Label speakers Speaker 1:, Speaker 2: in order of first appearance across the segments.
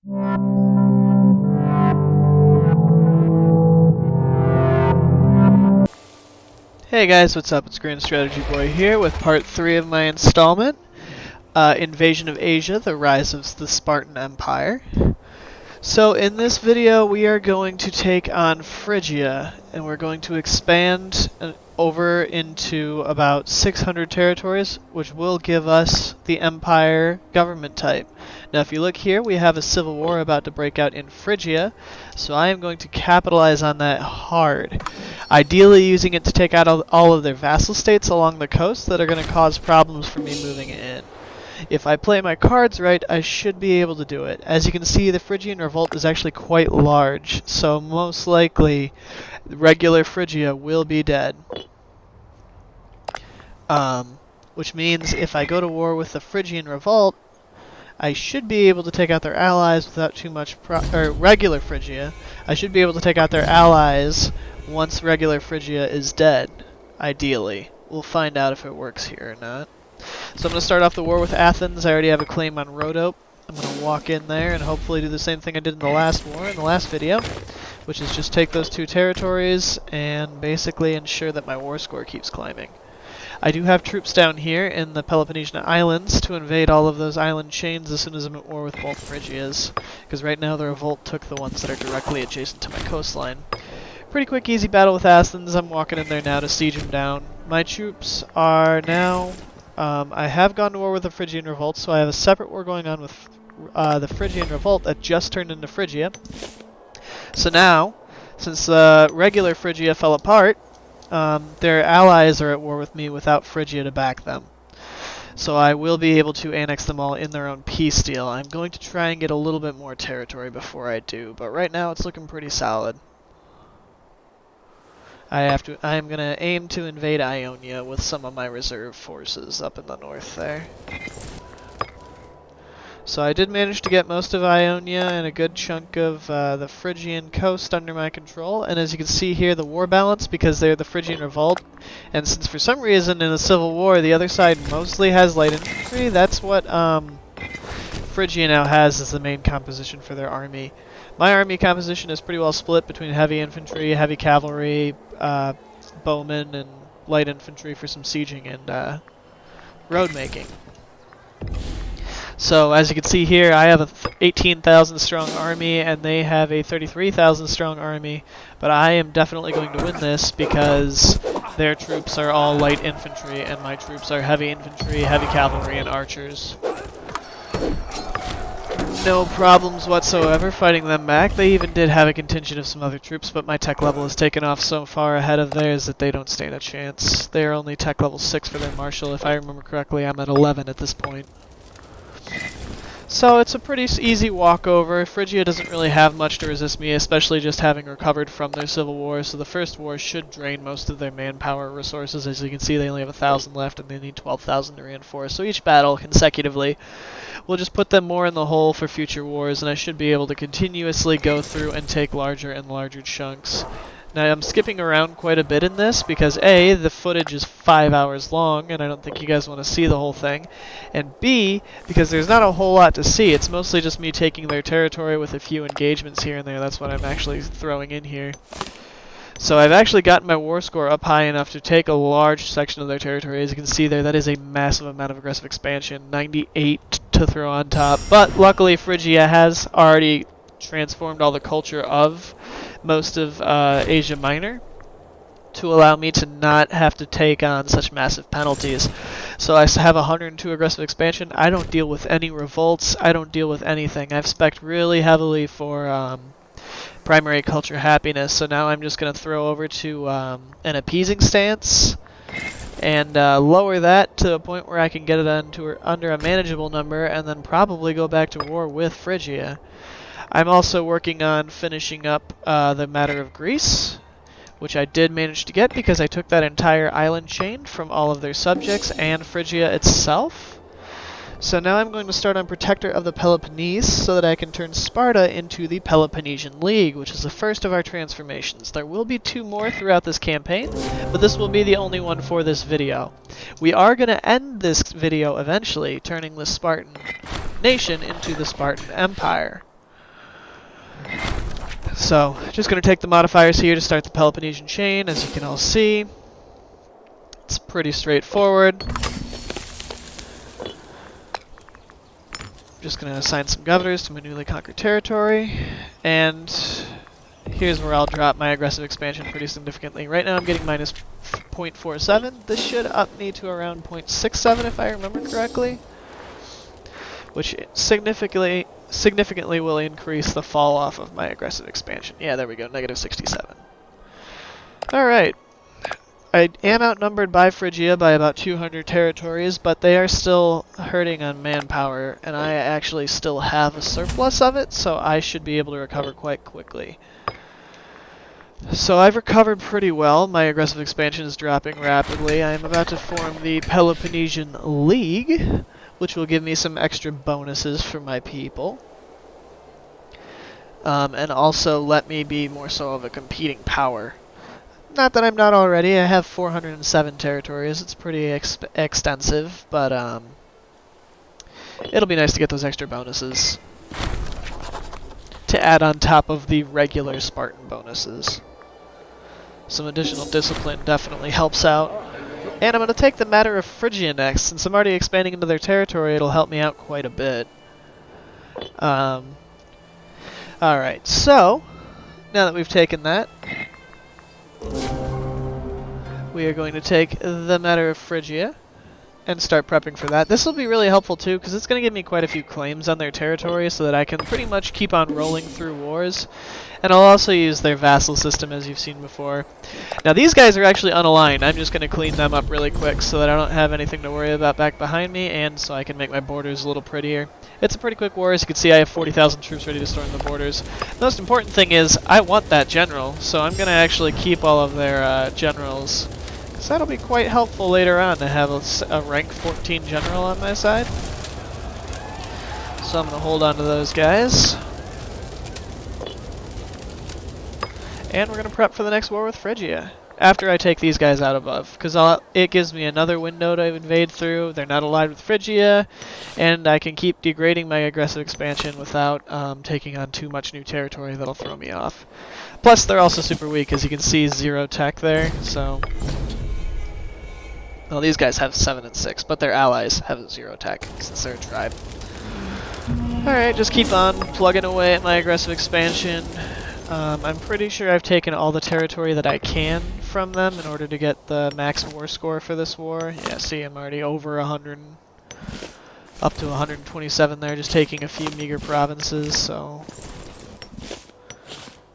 Speaker 1: Hey guys, what's up? It's Grand Strategy Boy here with part 3 of my installment, Invasion of Asia, the Rise of the Spartan Empire. So in this video we are going to take on Phrygia, and we're going to expand over into about 600 territories, which will give us the Empire government type. Now if you look here, we have a civil war about to break out in Phrygia, so I am going to capitalize on that hard. Ideally using it to take out all of their vassal states along the coast that are going to cause problems for me moving in. If I play my cards right, I should be able to do it. As you can see, the Phrygian revolt is actually quite large, so most likely regular Phrygia will be dead. Which means if I go to war with the Phrygian revolt, I should be able to take out their allies without too much regular Phrygia. I should be able to take out their allies once regular Phrygia is dead, ideally. We'll find out if it works here or not. So I'm going to start off the war with Athens. I already have a claim on Rhodope. I'm going to walk in there and hopefully do the same thing I did in the last war, in the last video, which is just take those two territories and basically ensure that my war score keeps climbing. I do have troops down here in the Peloponnesian Islands to invade all of those island chains as soon as I'm at war with both Phrygias, because right now the revolt took the ones that are directly adjacent to my coastline. Pretty quick, easy battle with Athens. I'm walking in there now to siege them down. My troops are now... I have gone to war with the Phrygian revolt, so I have a separate war going on with the Phrygian revolt that just turned into Phrygia. So now, since regular Phrygia fell apart, their allies are at war with me without Phrygia to back them. So I will be able to annex them all in their own peace deal. I'm going to try and get a little bit more territory before I do, but right now it's looking pretty solid. I'm going to aim to invade Ionia with some of my reserve forces up in the north there. So I did manage to get most of Ionia and a good chunk of the Phrygian coast under my control. And as you can see here, the war balance, because they're the Phrygian revolt, and since for some reason in a civil war the other side mostly has light infantry, that's what Phrygia now has as the main composition for their army. My army composition is pretty well split between heavy infantry, heavy cavalry, bowmen, and light infantry for some sieging and road making. So as you can see here, I have a 18,000 strong army and they have a 33,000 strong army, but I am definitely going to win this because their troops are all light infantry and my troops are heavy infantry, heavy cavalry, and archers. No problems whatsoever fighting them back. They even did have a contingent of some other troops, but my tech level has taken off so far ahead of theirs that they don't stand a chance. They are only tech level 6 for their marshal. If I remember correctly, I'm at 11 at this point. So it's a pretty easy walkover. Phrygia doesn't really have much to resist me, especially just having recovered from their civil war, so the first war should drain most of their manpower resources. As you can see, they only have 1,000 left and they need 12,000 to reinforce, so each battle consecutively will just put them more in the hole for future wars, and I should be able to continuously go through and take larger and larger chunks. Now I'm skipping around quite a bit in this because A, the footage is 5 hours long and I don't think you guys want to see the whole thing, and B, because there's not a whole lot to see. It's mostly just me taking their territory with a few engagements here and there. That's what I'm actually throwing in here. So I've actually gotten my war score up high enough to take a large section of their territory. As you can see there, that is a massive amount of aggressive expansion, 98 to throw on top, but luckily Phrygia has already transformed all the culture of most of Asia Minor to allow me to not have to take on such massive penalties. So I have 102 aggressive expansion. I don't deal with any revolts. I don't deal with anything. I've spec'd really heavily for primary culture happiness, so now I'm just going to throw over to an appeasing stance and lower that to a point where I can get it under a manageable number and then probably go back to war with Phrygia. I'm also working on finishing up the matter of Greece, which I did manage to get because I took that entire island chain from all of their subjects and Phrygia itself. So now I'm going to start on Protector of the Peloponnese so that I can turn Sparta into the Peloponnesian League, which is the first of our transformations. There will be 2 more throughout this campaign, but this will be the only one for this video. We are going to end this video eventually, turning the Spartan nation into the Spartan Empire. So, just going to take the modifiers here to start the Peloponnesian chain, as you can all see. It's pretty straightforward. I'm just going to assign some governors to my newly conquered territory, and here's where I'll drop my aggressive expansion pretty significantly. Right now I'm getting minus 0.47. This should up me to around 0.67 if I remember correctly, which significantly will increase the fall off of my aggressive expansion. Yeah, there we go, negative 67. Alright. I am outnumbered by Phrygia by about 200 territories, but they are still hurting on manpower, and I actually still have a surplus of it, so I should be able to recover quite quickly. So I've recovered pretty well. My aggressive expansion is dropping rapidly. I am about to form the Peloponnesian League, which will give me some extra bonuses for my people. And also let me be more so of a competing power. Not that I'm not already. I have 407 territories. It's pretty extensive, but it'll be nice to get those extra bonuses to add on top of the regular Spartan bonuses. Some additional discipline definitely helps out. And I'm going to take the matter of Phrygia next. Since I'm already expanding into their territory, it'll help me out quite a bit. Alright, so now that we've taken that, we are going to take the matter of Phrygia and start prepping for that. This will be really helpful too, because it's going to give me quite a few claims on their territory so that I can pretty much keep on rolling through wars. And I'll also use their vassal system, as you've seen before. Now these guys are actually unaligned. I'm just going to clean them up really quick so that I don't have anything to worry about back behind me, and so I can make my borders a little prettier. It's a pretty quick war. As you can see, I have 40,000 troops ready to storm the borders. The most important thing is I want that general, so I'm going to actually keep all of their generals. So that'll be quite helpful later on to have a rank 14 general on my side. So I'm going to hold on to those guys. And we're going to prep for the next war with Phrygia, after I take these guys out above, because it gives me another window to invade through. They're not allied with Phrygia, and I can keep degrading my aggressive expansion without taking on too much new territory that'll throw me off. Plus, they're also super weak, as you can see, 0 tech there, so... Well, these guys have 7 and 6, but their allies have 0 tech, since they're a tribe. Alright, just keep on plugging away at my aggressive expansion. I'm pretty sure I've taken all the territory that I can from them in order to get the max war score for this war. Yeah, see, I'm already over 100, up to 127 there, just taking a few meager provinces, so...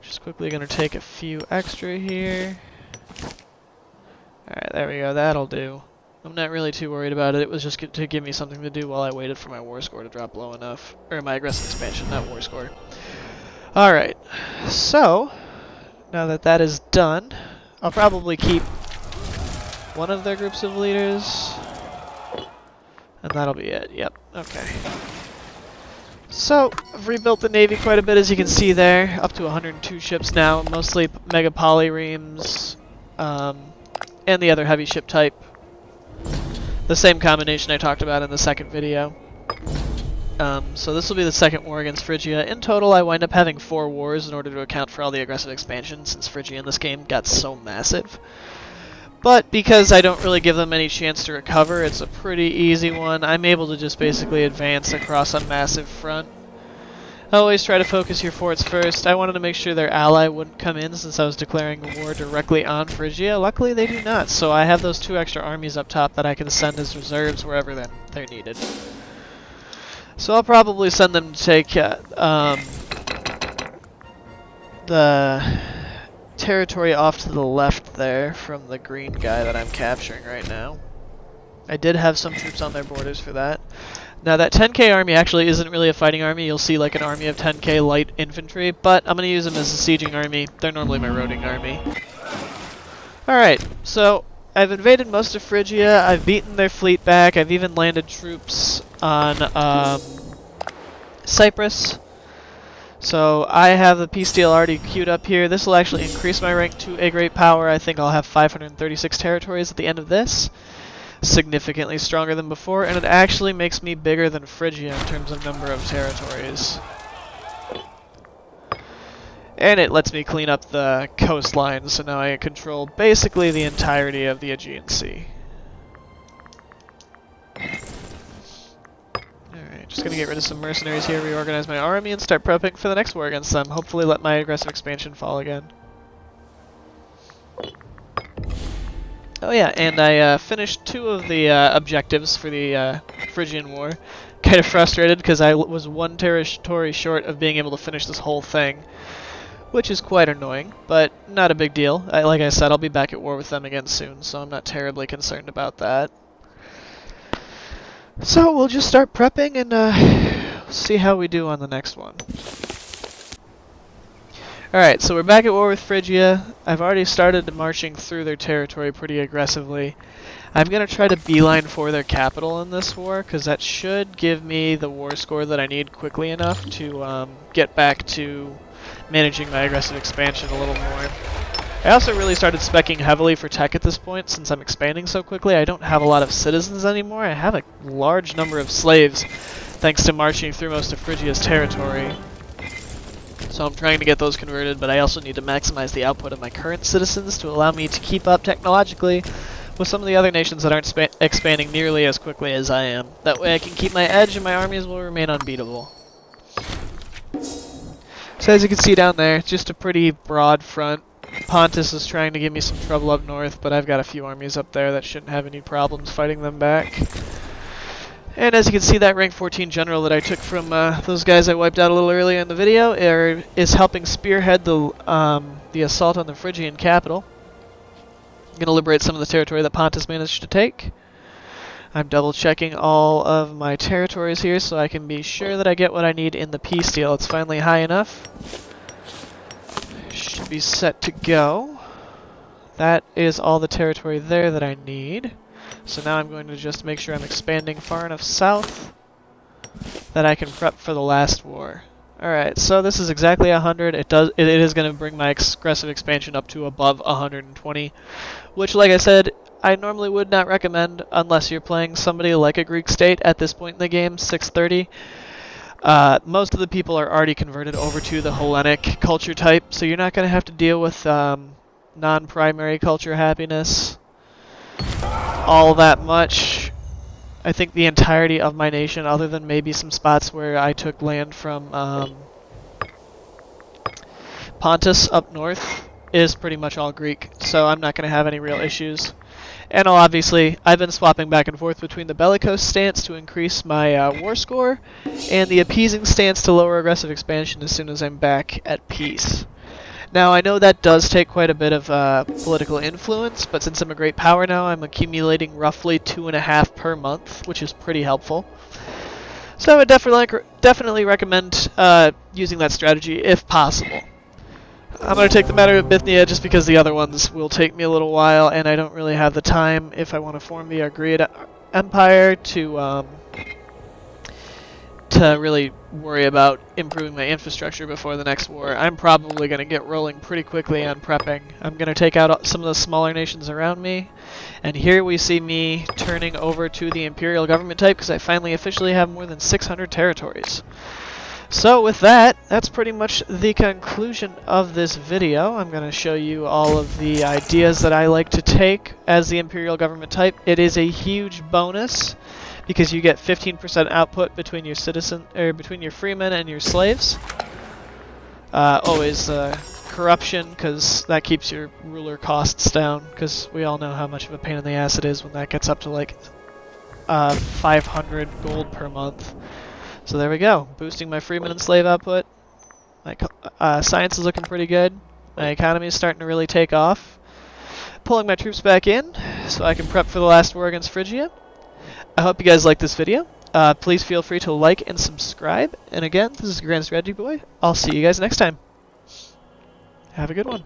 Speaker 1: Just quickly gonna take a few extra here. Alright, there we go, that'll do. I'm not really too worried about it. It was just to give me something to do while I waited for my war score to drop low enough. Or my aggressive expansion, not war score. Alright, so, now that that is done, I'll probably keep one of their groups of leaders, and that'll be it. Yep, okay. So, I've rebuilt the navy quite a bit, as you can see there, up to 102 ships now, mostly mega polyremes, and the other heavy ship type. The same combination I talked about in the second video. So this will be the second war against Phrygia. In total, I wind up having 4 wars in order to account for all the aggressive expansion, since Phrygia in this game got so massive. But because I don't really give them any chance to recover, it's a pretty easy one. I'm able to just basically advance across a massive front. Always try to focus your forts first. I wanted to make sure their ally wouldn't come in since I was declaring a war directly on Phrygia. Luckily they do not, so I have those 2 extra armies up top that I can send as reserves wherever they're needed. So I'll probably send them to take the territory off to the left there from the green guy that I'm capturing right now. I did have some troops on their borders for that. Now that 10k army actually isn't really a fighting army. You'll see like an army of 10k light infantry, but I'm going to use them as a sieging army. They're normally my roading army. Alright, so I've invaded most of Phrygia, I've beaten their fleet back, I've even landed troops on Cyprus. So I have the peace deal already queued up here. This will actually increase my rank to a great power. I think I'll have 536 territories at the end of this. Significantly stronger than before, and it actually makes me bigger than Phrygia in terms of number of territories. And it lets me clean up the coastline, so now I control basically the entirety of the Aegean Sea. Alright, just gonna get rid of some mercenaries here, reorganize my army, and start prepping for the next war against them. Hopefully let my aggressive expansion fall again. Oh yeah, and I finished 2 of the objectives for the Phrygian War. Kind of frustrated because I was 1 territory short of being able to finish this whole thing, which is quite annoying, but not a big deal. Like I said, I'll be back at war with them again soon, so I'm not terribly concerned about that. So we'll just start prepping and see how we do on the next one. Alright, so we're back at war with Phrygia. I've already started marching through their territory pretty aggressively. I'm going to try to beeline for their capital in this war, because that should give me the war score that I need quickly enough to get back to managing my aggressive expansion a little more. I also really started speccing heavily for tech at this point, since I'm expanding so quickly. I don't have a lot of citizens anymore. I have a large number of slaves, thanks to marching through most of Phrygia's territory. So I'm trying to get those converted, but I also need to maximize the output of my current citizens to allow me to keep up technologically with some of the other nations that aren't expanding nearly as quickly as I am. That way I can keep my edge and my armies will remain unbeatable. So as you can see down there, just a pretty broad front. Pontus is trying to give me some trouble up north, but I've got a few armies up there that shouldn't have any problems fighting them back. And as you can see, that rank 14 general that I took from those guys I wiped out a little earlier in the video is helping spearhead the assault on the Phrygian capital. I'm going to liberate some of the territory that Pontus managed to take. I'm double checking all of my territories here so I can be sure that I get what I need in the peace deal. It's finally high enough. Should be set to go. That is all the territory there that I need. So now I'm going to just make sure I'm expanding far enough south that I can prep for the last war. Alright, so this is exactly 100. It is going to bring my aggressive expansion up to above 120, which, like I said, I normally would not recommend unless you're playing somebody like a Greek state at this point in the game, 630. Most of the people are already converted over to the Hellenic culture type, so you're not going to have to deal with non-primary culture happiness all that much. I think the entirety of my nation, other than maybe some spots where I took land from Pontus up north, is pretty much all Greek, so I'm not going to have any real issues. And I've been swapping back and forth between the bellicose stance to increase my war score, and the appeasing stance to lower aggressive expansion as soon as I'm back at peace. Now, I know that does take quite a bit of political influence, but since I'm a great power now, I'm accumulating roughly 2.5 per month, which is pretty helpful. So I would definitely recommend using that strategy if possible. I'm going to take the matter of Bithynia just because the other ones will take me a little while, and I don't really have the time if I want to form the Argead Empire to really worry about improving my infrastructure before the next war. I'm probably going to get rolling pretty quickly on prepping. I'm going to take out some of the smaller nations around me, and here we see me turning over to the imperial government type because I finally officially have more than 600 territories. So with that, that's pretty much the conclusion of this video. I'm going to show you all of the ideas that I like to take as the imperial government type. It is a huge bonus because you get 15% output between your between your freemen and your slaves. Always corruption, because that keeps your ruler costs down, because we all know how much of a pain in the ass it is when that gets up to like 500 gold per month. So there we go, boosting my freeman and slave output. My science is looking pretty good. My economy is starting to really take off. Pulling my troops back in so I can prep for the last war against Phrygia. I hope you guys liked this video. Please feel free to like and subscribe. And again, this is Grand Strategy Boy. I'll see you guys next time. Have a good one.